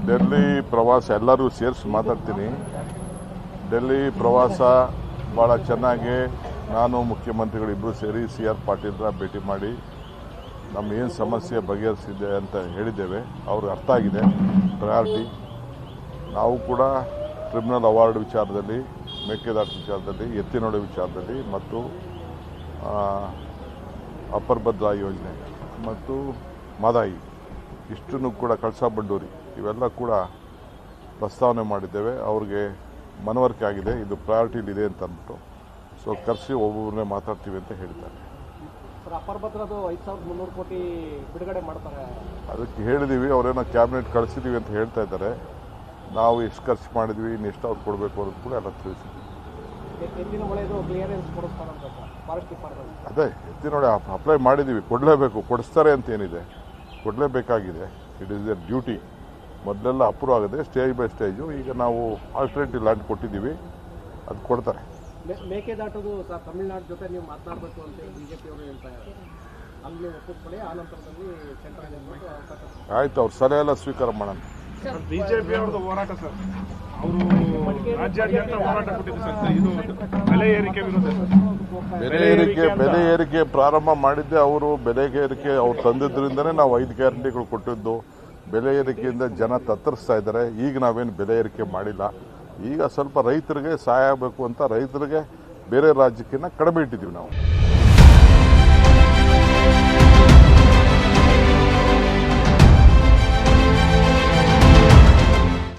ಡೆಲ್ಲಿ ಪ್ರವಾಸ ಎಲ್ಲರೂ ಸೇರಿಸಿ ಮಾತಾಡ್ತೀನಿ. ಡೆಲ್ಲಿ ಪ್ರವಾಸ ಭಾಳ ಚೆನ್ನಾಗಿ ನಾನು ಮುಖ್ಯಮಂತ್ರಿಗಳಿಬ್ಬರು ಸೇರಿ CR ಪಾಟೀಲ್ರ ಭೇಟಿ ಮಾಡಿ ನಮ್ಮ ಏನು ಸಮಸ್ಯೆ ಬಗೆಹರಿಸಿದೆ ಅಂತ ಹೇಳಿದ್ದೇವೆ. ಅವ್ರಿಗೆ ಅರ್ಥ ಆಗಿದೆ ಪ್ರಯಾರಿಟಿ. ನಾವು ಕೂಡ ಟ್ರಿಬ್ಯುನಲ್ ಅವಾರ್ಡ್ ವಿಚಾರದಲ್ಲಿ, ಮೇಕೆದಾಟು ವಿಚಾರದಲ್ಲಿ, ಎತ್ತಿನೊಳೆ ವಿಚಾರದಲ್ಲಿ ಮತ್ತು ಅಪ್ಪರ್ ಭದ್ರಾ ಯೋಜನೆ ಮತ್ತು ಮದಾಯಿ ಇಷ್ಟನ್ನು ಕೂಡ ಕಳಸಾ ಬಂಡೂರಿ ಇವೆಲ್ಲ ಕೂಡ ಪ್ರಸ್ತಾವನೆ ಮಾಡಿದ್ದೇವೆ. ಅವ್ರಿಗೆ ಮನವರಿಕೆ ಆಗಿದೆ, ಇದು ಪ್ರಯಾರಿಟಿಲಿದೆ ಅಂತ ಅಂದ್ಬಿಟ್ಟು. ಸೊ ಕರೆಸಿ ಒಬ್ಬೊಬ್ಬರನ್ನೇ ಮಾತಾಡ್ತೀವಿ ಅಂತ ಹೇಳಿದ್ದಾರೆ. ಅಪ್ಪರ್ ಭದ್ರದ್ದು 5,300 ಕೋಟಿ ಬಿಡುಗಡೆ ಮಾಡ್ತಾರೆ. ಅದಕ್ಕೆ ಹೇಳಿದ್ದೀವಿ, ಅವರೇನೋ ಕ್ಯಾಬಿನೆಟ್ ಕಳಿಸಿದ್ದೀವಿ ಅಂತ ಹೇಳ್ತಾ ಇದ್ದಾರೆ. ನಾವು ಎಷ್ಟು ಖರ್ಚು ಮಾಡಿದ್ವಿ, ಇನ್ನು ಎಷ್ಟು ಅವ್ರು ಕೊಡಬೇಕು ಅನ್ನೋದು ಕೂಡ ಎಲ್ಲ ತಿಳಿಸಿದ್ವಿ. ಅದೇ ಎತ್ತಿನೊಳೆ ಅಪ್ಲೈ ಮಾಡಿದ್ದೀವಿ, ಕೊಡಲೇಬೇಕು, ಕೊಡಿಸ್ತಾರೆ ಅಂತ ಏನಿದೆ, ಕೊಡಲೇಬೇಕಾಗಿದೆ. It is a duty. ಮೊದಲೆಲ್ಲ ಅಪ್ರೂವ್ ಆಗಿದೆ ಸ್ಟೇಜ್ ಬೈ ಸ್ಟೇಜು. ಈಗ ನಾವು ಆಲ್ಟರ್ನೇಟಿವ್ ಲ್ಯಾಂಡ್ ಕೊಟ್ಟಿದ್ದೀವಿ, ಅದು ಕೊಡ್ತಾರೆ. ಮೇಕೆದಾಟುದು ತಮಿಳುನಾಡು ಜೊತೆ ನೀವು ಮಾತನಾಡಬೇಕು ಅಂತ BJP ಅವರು ಹೇಳ್ತಾ ಇದ್ದಾರೆ. ಅಲ್ಲಿ ಒಪ್ಪಿಕೊಳ್ಳಿ, ಆ ನಂತರದಲ್ಲಿ ಸೆಂಟ್ರಲ್ ಆಯ್ತು, ಅವ್ರ ಸಲಹೆ ಎಲ್ಲ ಸ್ವೀಕಾರ ಮಾಡೋಣ. ಬಿಜೆಪಿ ಅವ್ರದ್ದು ಹೋರಾಟ ಸರ್, ಅವರು ರಾಜ್ಯಾದ್ಯಂತ ಹೋರಾಟ ಕೊಟ್ಟಿದ್ದು ಸರ್. ಇದು ಬೆಲೆ ಏರಿಕೆ ವಿರುದ್ಧ. ಬೆಲೆ ಏರಿಕೆ ಪ್ರಾರಂಭ ಮಾಡಿದ್ದೆ ಅವರು. ಬೆಲೆ ಏರಿಕೆ ಅವ್ರು ತಂದಿದ್ದರಿಂದನೇ ನಾವು 5 ಗ್ಯಾರಂಟಿಗಳು ಕೊಟ್ಟಿದ್ದು. ಬೆಲೆ ಏರಿಕೆಯಿಂದ ಜನ ತತ್ತರಿಸ್ತಾ ಇದ್ದಾರೆ. ಈಗ ನಾವೇನು ಬೆಲೆ ಏರಿಕೆ ಮಾಡಿಲ್ಲ. ಈಗ ಸ್ವಲ್ಪ ರೈತರಿಗೆ ಸಹಾಯ ಆಗಬೇಕು ಅಂತ ರೈತರಿಗೆ ಬೇರೆ ರಾಜ್ಯಕ್ಕಿಂತ ಕಡಿಮೆ ಇಟ್ಟಿದ್ದೀವಿ ನಾವು.